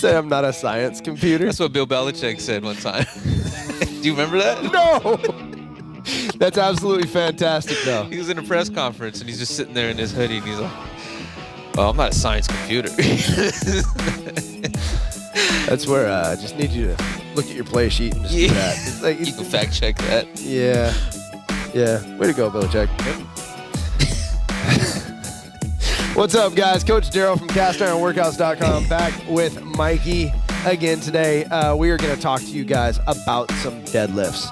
say I'm not a science computer? That's what Bill Belichick said one time. Do you remember that? No. That's absolutely fantastic, though. He was in a press conference, and he's just sitting there in his hoodie, and he's like, "Well, I'm not a science computer." That's where I just need you to look at your play sheet and just do that. It's like, You can fact check that. Yeah. Way to go, Belichick. What's up, guys? Coach Darrell from castironworkouts.com back with Mikey again today. We are going to talk to you guys about some deadlifts.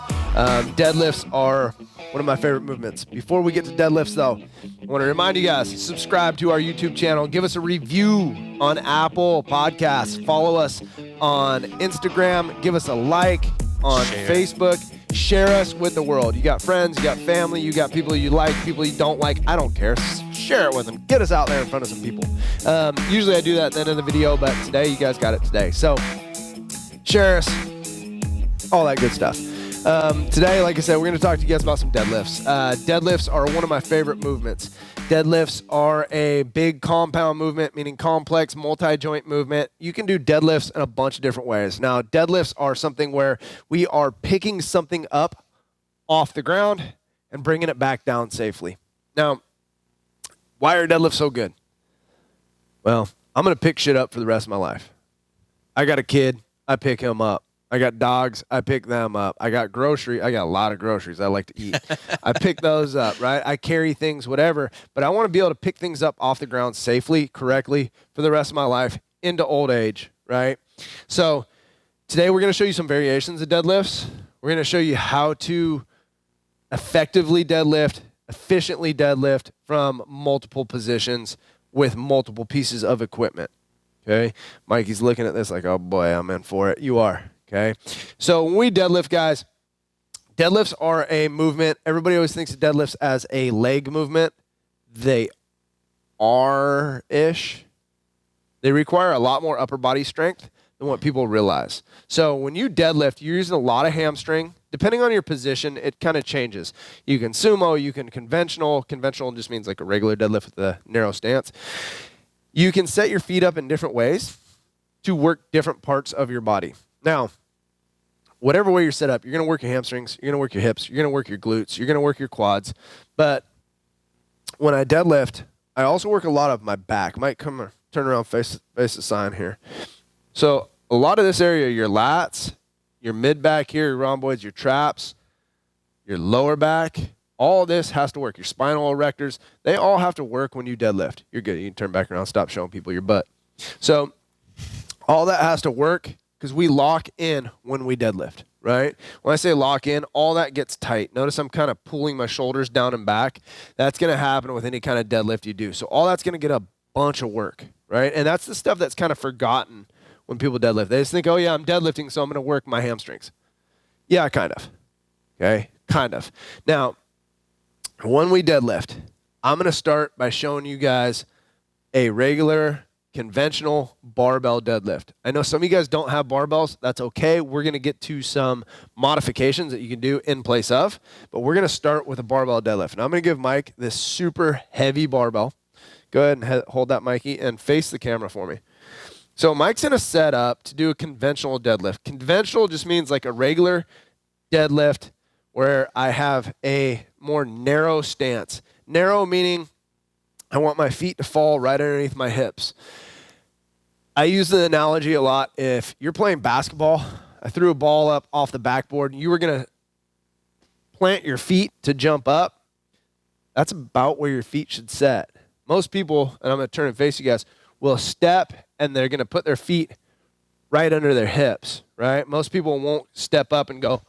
Deadlifts are one of my favorite movements. Before we get to deadlifts, though, I want to remind you guys, subscribe to our YouTube channel. Give us a review on Apple Podcasts. Follow us on Instagram. Give us a like on Facebook. Share us with the world. You got friends, you got family, you got people you like, people you don't like. I don't care. Share it with them. Get us out there in front of some people. Usually I do that at the end of the video, but today you guys got it today. So share us, all that good stuff. Today, like I said, we're going to talk to you guys about some deadlifts. Deadlifts are one of my favorite movements. Deadlifts are a big compound movement, meaning complex multi-joint movement. You can do deadlifts in a bunch of different ways. Now, deadlifts are something where we are picking something up off the ground and bringing it back down safely. Now, why are deadlifts so good? Well, I'm going to pick shit up for the rest of my life. I got a kid, I pick him up. I got dogs, I pick them up. I got a lot of groceries I like to eat. I pick those up, right? I carry things, whatever. But I want to be able to pick things up off the ground safely, correctly, for the rest of my life into old age, right? So today we're going to show you some variations of deadlifts. We're going to show you how to effectively deadlift, efficiently deadlift from multiple positions with multiple pieces of equipment, okay? Mikey's looking at this like, oh boy, I'm in for it. You are. Okay, so when we deadlift, guys, deadlifts are a movement. Everybody always thinks of deadlifts as a leg movement. They are-ish. They require a lot more upper body strength than what people realize. So when you deadlift, you're using a lot of hamstring. Depending on your position, it kind of changes. You can sumo, you can conventional. Conventional just means like a regular deadlift with a narrow stance. You can set your feet up in different ways to work different parts of your body. Now, whatever way you're set up, you're going to work your hamstrings, you're going to work your hips, you're going to work your glutes, you're going to work your quads. But when I deadlift, I also work a lot of my back. Might come turn around, face the sign here. So a lot of this area, your lats, your mid back here, your rhomboids, your traps, your lower back, all this has to work. Your spinal erectors, they all have to work when you deadlift. You're good. You can turn back around, stop showing people your butt. So all that has to work, because we lock in when we deadlift, right? When I say lock in, all that gets tight. Notice I'm kind of pulling my shoulders down and back. That's going to happen with any kind of deadlift you do. So all that's going to get a bunch of work, right? And that's the stuff that's kind of forgotten when people deadlift. They just think, oh, yeah, I'm deadlifting, so I'm going to work my hamstrings. Yeah, kind of. Okay, kind of. Now, when we deadlift, I'm going to start by showing you guys a regular conventional barbell deadlift. I know some of you guys don't have barbells. That's okay. We're going to get to some modifications that you can do in place of, but we're going to start with a barbell deadlift. And I'm going to give Mike this super heavy barbell. Go ahead and hold that, Mikey, and face the camera for me. So Mike's going to set up to do a conventional deadlift. Conventional just means like a regular deadlift where I have a more narrow stance. Narrow meaning I want my feet to fall right underneath my hips. I use the analogy a lot. If you're playing basketball, I threw a ball up off the backboard, and you were going to plant your feet to jump up. That's about where your feet should set. Most people, and I'm going to turn and face you guys, will step, and they're going to put their feet right under their hips, right? Most people won't step up and go,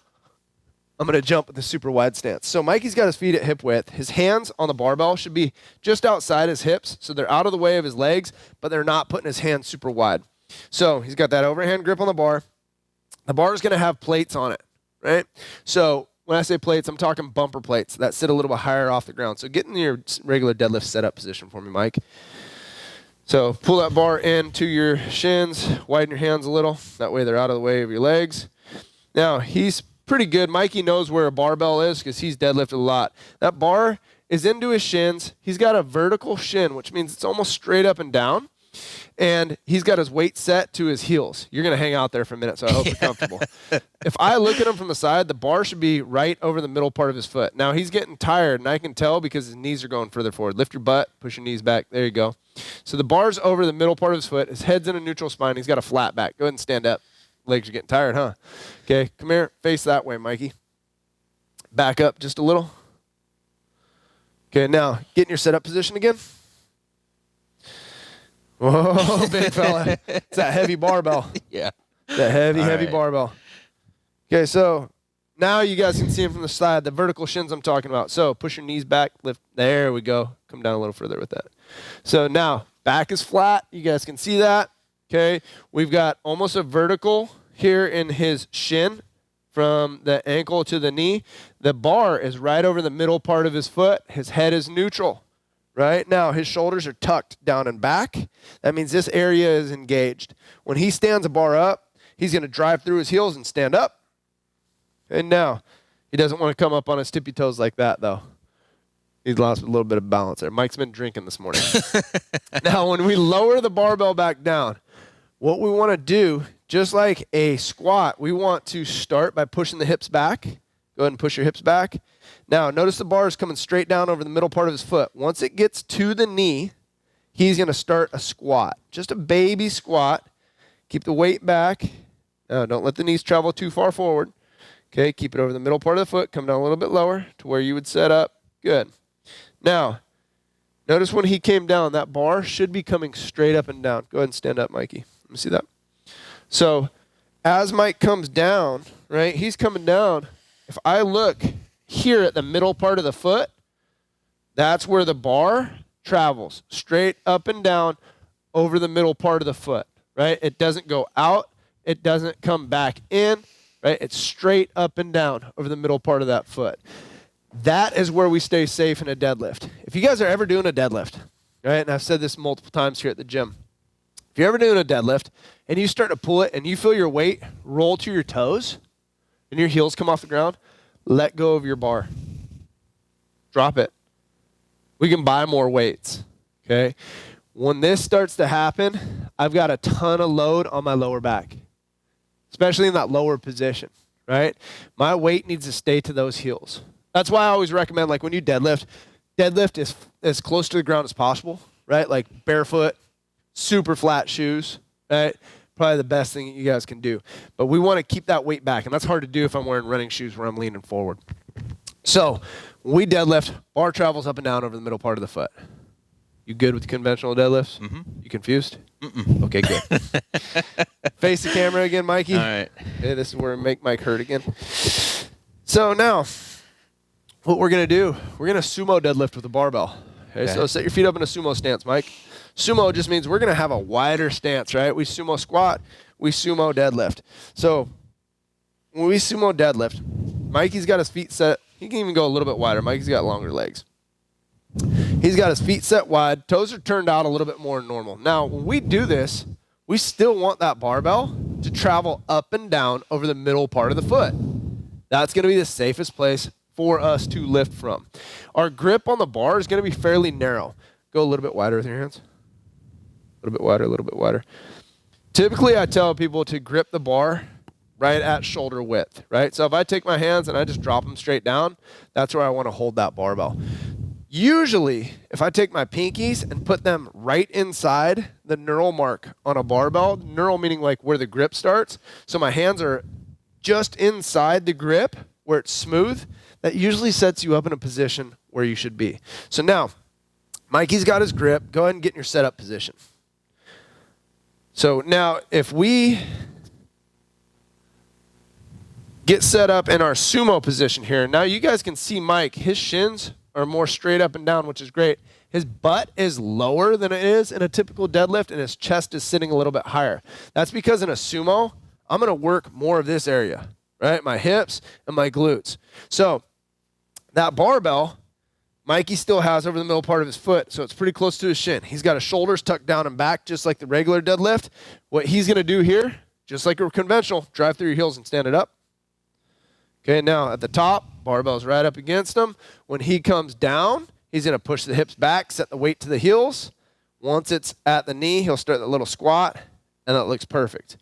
I'm going to jump with the super wide stance. So Mikey's got his feet at hip width. His hands on the barbell should be just outside his hips, so they're out of the way of his legs, but they're not putting his hands super wide. So he's got that overhand grip on the bar. The bar is going to have plates on it, right? So when I say plates, I'm talking bumper plates that sit a little bit higher off the ground. So get in your regular deadlift setup position for me, Mike. So pull that bar into your shins, widen your hands a little. That way they're out of the way of your legs. Now, he's pretty good. Mikey knows where a barbell is because he's deadlifted a lot. That bar is into his shins. He's got a vertical shin, which means it's almost straight up and down. And he's got his weight set to his heels. You're going to hang out there for a minute, so I hope you're comfortable. If I look at him from the side, the bar should be right over the middle part of his foot. Now, he's getting tired, and I can tell because his knees are going further forward. Lift your butt, push your knees back. There you go. So the bar's over the middle part of his foot. His head's in a neutral spine. He's got a flat back. Go ahead and stand up. Legs are getting tired, huh? Okay, come here. Face that way, Mikey. Back up just a little. Okay, now get in your setup position again. Whoa, big fella. It's that heavy barbell. Yeah. That heavy right. barbell. Okay, so now you guys can see him from the side, the vertical shins I'm talking about. So push your knees back, lift. There we go. Come down a little further with that. So now back is flat. You guys can see that. Okay, we've got almost a vertical here in his shin from the ankle to the knee. The bar is right over the middle part of his foot. His head is neutral. Right now, his shoulders are tucked down and back. That means this area is engaged. When he stands a bar up, he's going to drive through his heels and stand up. And now, he doesn't want to come up on his tippy toes like that, though. He's lost a little bit of balance there. Mike's been drinking this morning. Now, when we lower the barbell back down, what we want to do, just like a squat, we want to start by pushing the hips back. Go ahead and push your hips back. Now, notice the bar is coming straight down over the middle part of his foot. Once it gets to the knee, he's going to start a squat. Just a baby squat. Keep the weight back. Don't let the knees travel too far forward. Okay, keep it over the middle part of the foot. Come down a little bit lower to where you would set up. Good. Now, notice when he came down, that bar should be coming straight up and down. Go ahead and stand up, Mikey. Let me see that. So, as Mike comes down, right, he's coming down. If I look here at the middle part of the foot, that's where the bar travels straight up and down over the middle part of the foot, right? It doesn't go out. It doesn't come back in, right? It's straight up and down over the middle part of that foot. That is where we stay safe in a deadlift. If you guys are ever doing a deadlift, right, and I've said this multiple times here at the gym, if you're ever doing a deadlift and you start to pull it and you feel your weight roll to your toes and your heels come off the ground, let go of your bar. Drop it. We can buy more weights, okay? When this starts to happen, I've got a ton of load on my lower back, especially in that lower position, right? My weight needs to stay to those heels. That's why I always recommend, like when you deadlift is as close to the ground as possible, right? Like barefoot, super flat shoes, right? Probably the best thing you guys can do. But we want to keep that weight back, and that's hard to do if I'm wearing running shoes where I'm leaning forward. So when we deadlift, bar travels up and down over the middle part of the foot. You good with conventional deadlifts? Mm-hmm. You confused? Mm-mm. Okay, good. Face the camera again, Mikey. All right. Okay, this is where we make Mike hurt again. So now, what we're going to do, we're going to sumo deadlift with a barbell. Okay, so set your feet up in a sumo stance, Mike. Sumo just means we're going to have a wider stance, right? We sumo squat, we sumo deadlift. So when we sumo deadlift, Mikey's got his feet set. He can even go a little bit wider. Mikey's got longer legs. He's got his feet set wide. Toes are turned out a little bit more than normal. Now, when we do this, we still want that barbell to travel up and down over the middle part of the foot. That's going to be the safest place for us to lift from. Our grip on the bar is going to be fairly narrow. Go a little bit wider with your hands. A little bit wider, a little bit wider. Typically, I tell people to grip the bar right at shoulder width, right? So if I take my hands and I just drop them straight down, that's where I want to hold that barbell. Usually, if I take my pinkies and put them right inside the knurl mark on a barbell, knurl meaning like where the grip starts, so my hands are just inside the grip where it's smooth, that usually sets you up in a position where you should be. So now, Mikey's got his grip. Go ahead and get in your setup position. So now, if we get set up in our sumo position here, now you guys can see Mike, his shins are more straight up and down, which is great. His butt is lower than it is in a typical deadlift, and his chest is sitting a little bit higher. That's because in a sumo, I'm going to work more of this area, right? My hips and my glutes. So that barbell, Mikey still has over the middle part of his foot, so it's pretty close to his shin. He's got his shoulders tucked down and back just like the regular deadlift. What he's going to do here, just like a conventional, drive through your heels and stand it up. Okay, now at the top, barbell's right up against him. When he comes down, he's going to push the hips back, set the weight to the heels. Once it's at the knee, he'll start that little squat, and that looks perfect.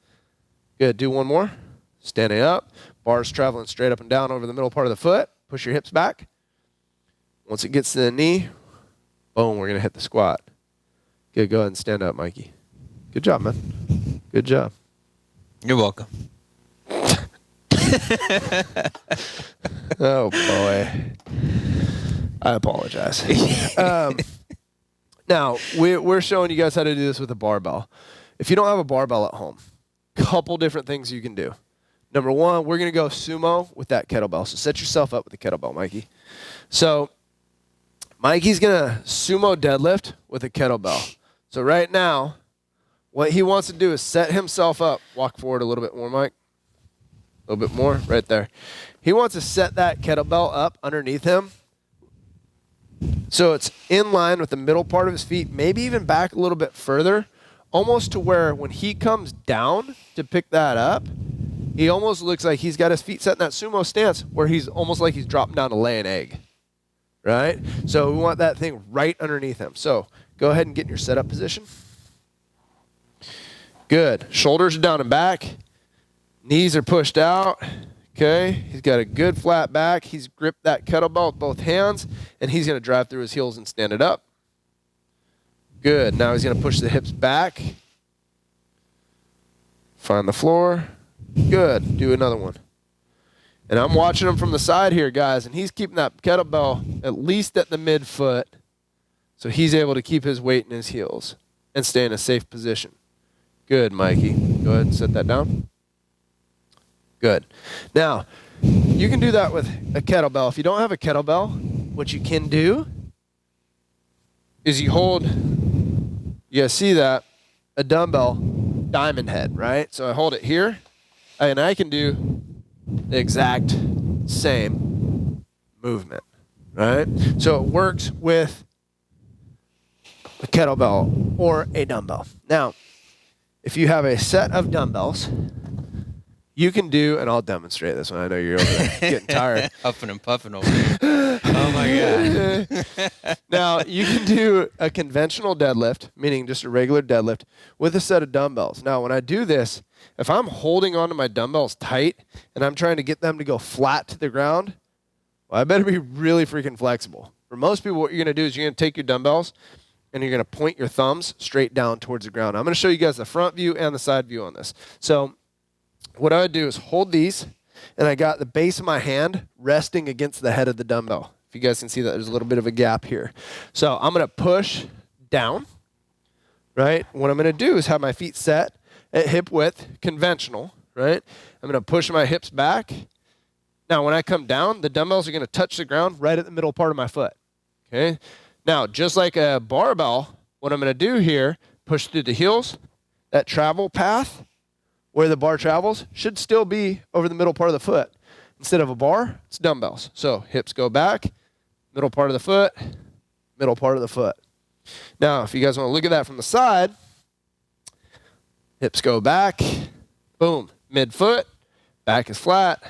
Good. Do one more. Standing up. Bar's traveling straight up and down over the middle part of the foot. Push your hips back. Once it gets to the knee, boom, we're going to hit the squat. Good. Go ahead and stand up, Mikey. Good job, man. Good job. You're welcome. Oh, boy. I apologize. Now, we're showing you guys how to do this with a barbell. If you don't have a barbell at home, couple different things you can do. Number one, we're going to go sumo with that kettlebell. So set yourself up with the kettlebell, Mikey. So Mikey's going to sumo deadlift with a kettlebell. So right now, what he wants to do is set himself up. Walk forward a little bit more, Mike. A little bit more, right there. He wants to set that kettlebell up underneath him so it's in line with the middle part of his feet, maybe even back a little bit further, almost to where when he comes down to pick that up, he almost looks like he's got his feet set in that sumo stance where he's almost like he's dropping down to lay an egg, right? So we want that thing right underneath him. So go ahead and get in your setup position. Good. Shoulders are down and back. Knees are pushed out. Okay. He's got a good flat back. He's gripped that kettlebell with both hands, and he's going to drive through his heels and stand it up. Good. Now he's going to push the hips back. Find the floor. Good. Do another one. And I'm watching him from the side here, guys, and he's keeping that kettlebell at least at the midfoot so he's able to keep his weight in his heels and stay in a safe position. Good, Mikey. Go ahead and set that down. Good. Now, you can do that with a kettlebell. If you don't have a kettlebell, what you can do is you hold, you guys see that, a dumbbell diamond head, right? So I hold it here, and I can do the exact same movement, right? So it works with a kettlebell or a dumbbell. Now, if you have a set of dumbbells, you can do, and I'll demonstrate this one. I know you're over there getting tired. Huffing and puffing over there. Oh, my God. Now, you can do a conventional deadlift, meaning just a regular deadlift, with a set of dumbbells. Now, when I do this, if I'm holding onto my dumbbells tight and I'm trying to get them to go flat to the ground, well, I better be really freaking flexible. For most people, what you're going to do is you're going to take your dumbbells and you're going to point your thumbs straight down towards the ground. I'm going to show you guys the front view and the side view on this. So what I would do is hold these, and I got the base of my hand resting against the head of the dumbbell. If you guys can see that, there's a little bit of a gap here. So I'm going to push down, right? What I'm going to do is have my feet set at hip width, conventional, right? I'm going to push my hips back. Now, when I come down, the dumbbells are going to touch the ground right at the middle part of my foot, okay? Now, just like a barbell, what I'm going to do here, push through the heels. That travel path where the bar travels should still be over the middle part of the foot. Instead of a bar, it's dumbbells. So hips go back, middle part of the foot, middle part of the foot. Now, if you guys want to look at that from the side, hips go back, boom, midfoot, back is flat,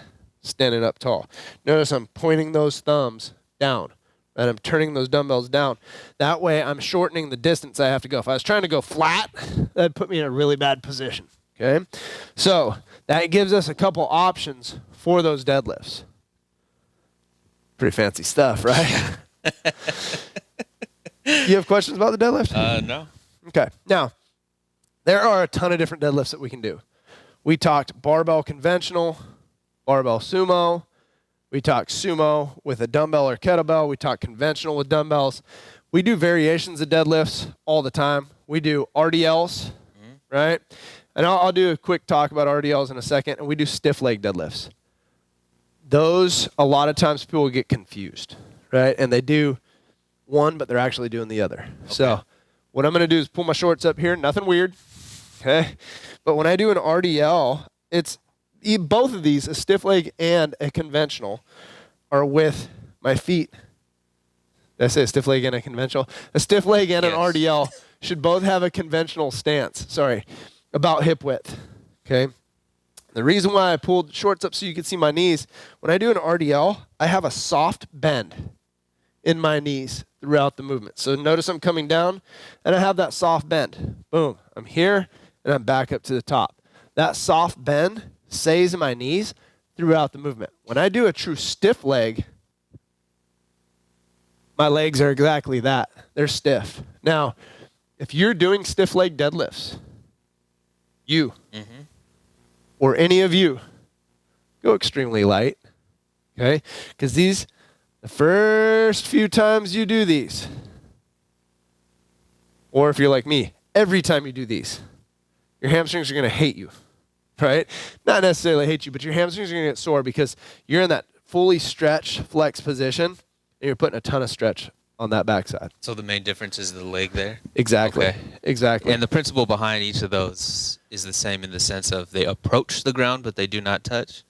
standing up tall. Notice I'm pointing those thumbs down, and I'm turning those dumbbells down. That way, I'm shortening the distance I have to go. If I was trying to go flat, that'd put me in a really bad position. Okay, so that gives us a couple options for those deadlifts. Pretty fancy stuff, right? You have questions about the deadlift? No. Okay, now, there are a ton of different deadlifts that we can do. We talked barbell conventional, barbell sumo. We talked sumo with a dumbbell or kettlebell. We talked conventional with dumbbells. We do variations of deadlifts all the time. We do RDLs, right? And I'll do a quick talk about RDLs in a second. And we do stiff leg deadlifts. Those, a lot of times people get confused, right? And they do one, but they're actually doing the other. Okay. So what I'm going to do is pull my shorts up here. Nothing weird, okay? But when I do an RDL, it's both of these, a stiff leg and a conventional, are with my feet. Did I say a stiff leg and a conventional? A stiff leg and an RDL should both have a conventional stance. Sorry. About hip width, okay? The reason why I pulled shorts up so you can see my knees, when I do an RDL, I have a soft bend in my knees throughout the movement. So notice I'm coming down and I have that soft bend. Boom. I'm here and I'm back up to the top. That soft bend stays in my knees throughout the movement. When I do a true stiff leg, my legs are exactly that. They're stiff. Now, if you're doing stiff leg deadlifts, you or any of you, go extremely light, okay? Because the first few times you do these, or if you're like me, every time you do these, your hamstrings are going to hate you, right? Not necessarily hate you, but your hamstrings are going to get sore because you're in that fully stretched flex position, and you're putting a ton of stretch on that backside. So the main difference is the leg there? Exactly. Okay. Exactly. And the principle behind each of those is the same in the sense of they approach the ground, but they do not touch?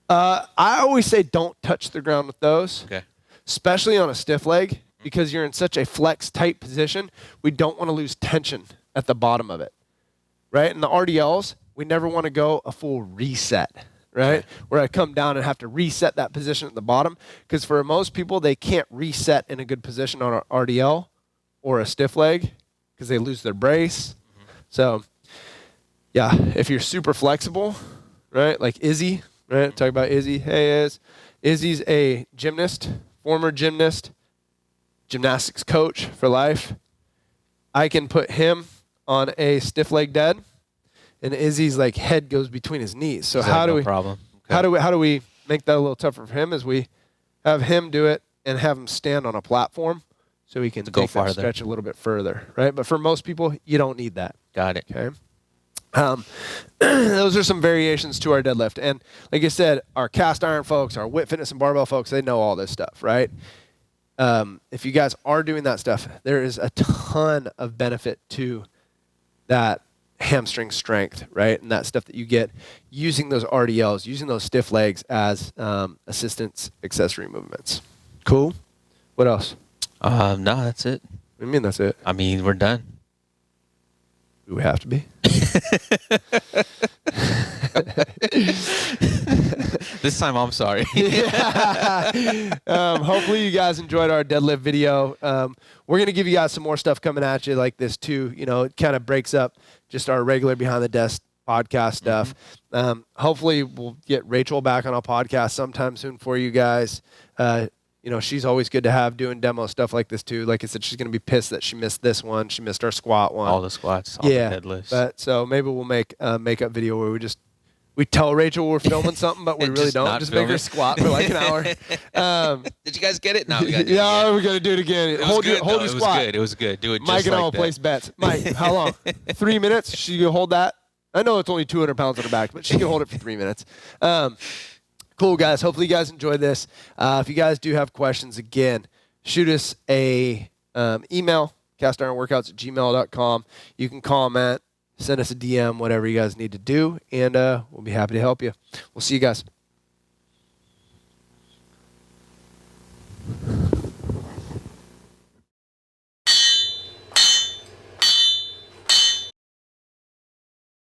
I always say don't touch the ground with those, Okay. especially on a stiff leg, because you're in such a flex tight position. We don't want to lose tension at the bottom of it, right? In the RDLs, we never want to go a full reset, right? Okay. Where I come down and have to reset that position at the bottom, because for most people, they can't reset in a good position on an RDL or a stiff leg because they lose their brace. So, yeah, if you're super flexible, right, like Izzy, right? Talk about Izzy. Hey, Izzy's a gymnast, former gymnast, gymnastics coach for life. I can put him on a stiff leg dead, and Izzy's like head goes between his knees. So how do we problem? Okay. how do we make that a little tougher for him? Is we have him do it and have him stand on a platform so he can go take that farther. stretch a little bit further, right? But for most people, you don't need that. Got it. Okay. Those are some variations to our deadlift. And like I said, our cast iron folks, our Wit Fitness and barbell folks, they know all this stuff, right? If you guys are doing that stuff, there is a ton of benefit to that hamstring strength, right? And that stuff that you get using those RDLs, using those stiff legs as assistance accessory movements. Cool. What else? No, that's it. What do you mean that's it? I mean, we're done. Do we have to be? This time, I'm sorry. Hopefully you guys enjoyed our deadlift video. We're going to give you guys some more stuff coming at you like this too. You know, it kind of breaks up just our regular behind the desk podcast stuff. Hopefully we'll get Rachel back on our podcast sometime soon for you guys. You know, she's always good to have doing demo stuff like this too. Like I said, she's going to be pissed that she missed this one. She missed our squat one. All the squats, all the deadlifts. But so maybe we'll make a makeup video where we tell Rachel we're filming something, but we really don't. Just make her squat for like an hour. Did you guys get it? No, we got to do it yeah, again. we're going to do it again. Hold your squat. It was good. Do it just Mike and I will like that. place bets. Mike, how long? 3 minutes? She can hold that? I know it's only 200 pounds on her back, but she can hold it for 3 minutes. Cool, guys. Hopefully you guys enjoyed this. If you guys do have questions, again, shoot us a email, castironworkouts@gmail.com. You can comment, send us a DM, whatever you guys need to do, and we'll be happy to help you. We'll see you guys.